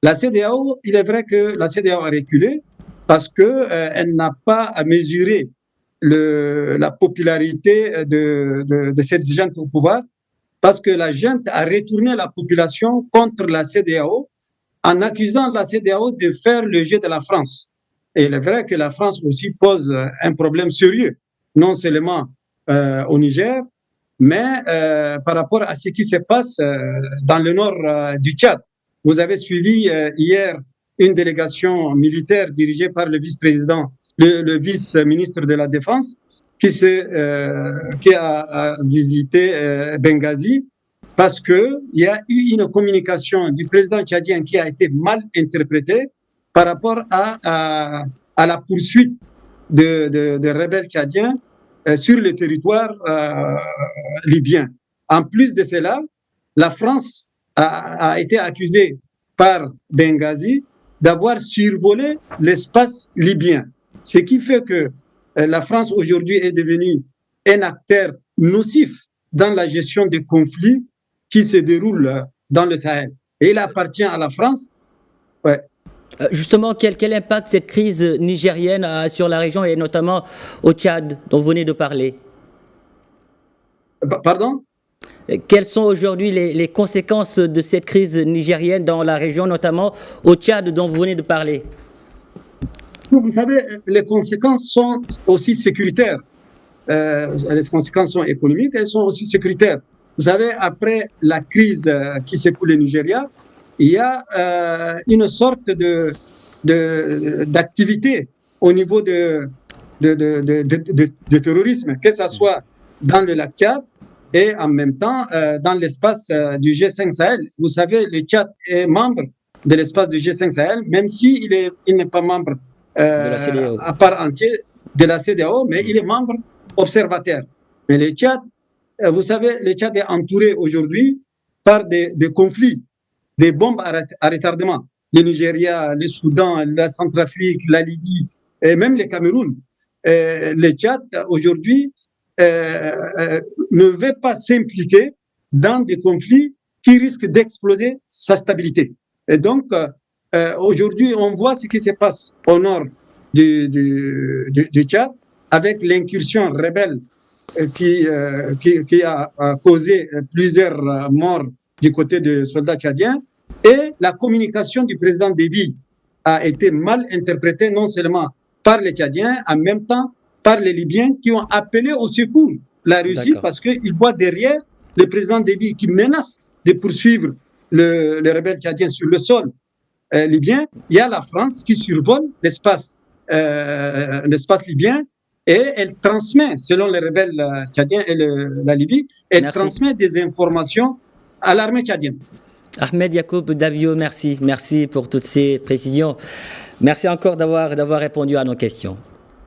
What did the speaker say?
La CEDEAO, il est vrai que la CEDEAO a reculé parce qu'elle n'a pas à mesurer la popularité de cette junte au pouvoir, parce que la junte a retourné la population contre la CEDEAO en accusant la CEDEAO de faire le jeu de la France. Et il est vrai que la France aussi pose un problème sérieux, non seulement au Niger, mais par rapport à ce qui se passe dans le nord du Tchad. Vous avez suivi hier une délégation militaire dirigée par le vice-président, le vice-ministre de la Défense, qui a visité Benghazi, parce qu'il y a eu une communication du président tchadien qui a été mal interprétée par rapport à la poursuite de rebelles tchadiens sur le territoire libyen. En plus de cela, la France a été accusée par Benghazi d'avoir survolé l'espace libyen. Ce qui fait que la France aujourd'hui est devenue un acteur nocif dans la gestion des conflits qui se déroulent dans le Sahel. Et il appartient à la France. Ouais. Justement, quel impact cette crise nigérienne a sur la région et notamment au Tchad dont vous venez de parler? Pardon? Quelles sont aujourd'hui les conséquences de cette crise nigérienne dans la région, notamment au Tchad dont vous venez de parler? Vous savez, les conséquences sont aussi sécuritaires. Les conséquences sont économiques, elles sont aussi sécuritaires. Vous savez, après la crise qui secoue le Nigeria, il y a une sorte d'activité au niveau de terrorisme, que ce soit dans le lac Tchad et en même temps dans l'espace du G5 Sahel. Vous savez, le Tchad est membre de l'espace du G5 Sahel, même s'il n'est pas membre à part entière de la CEDEAO, mais il est membre observateur. Mais le Tchad, vous savez, le Tchad est entouré aujourd'hui par des conflits, des bombes à retardement. Le Nigeria, le Soudan, la Centrafrique, la Libye et même le Cameroun. Le Tchad, aujourd'hui, ne veut pas s'impliquer dans des conflits qui risquent d'exploser sa stabilité. Et donc, aujourd'hui, on voit ce qui se passe au nord du Tchad avec l'incursion rebelle qui a causé plusieurs morts du côté des soldats tchadiens, et la communication du président Déby a été mal interprétée non seulement par les Tchadiens, en même temps par les Libyens qui ont appelé au secours la Russie parce qu'ils voient derrière le président Déby qui menace de poursuivre les rebelles tchadiens sur le sol libyen. Il y a la France qui survole l'espace libyen et elle transmet, selon les rebelles tchadiens et la Libye, elle transmet des informations à l'armée tchadienne. Ahmed Yacoub Davio, merci pour toutes ces précisions. Merci encore d'avoir répondu à nos questions.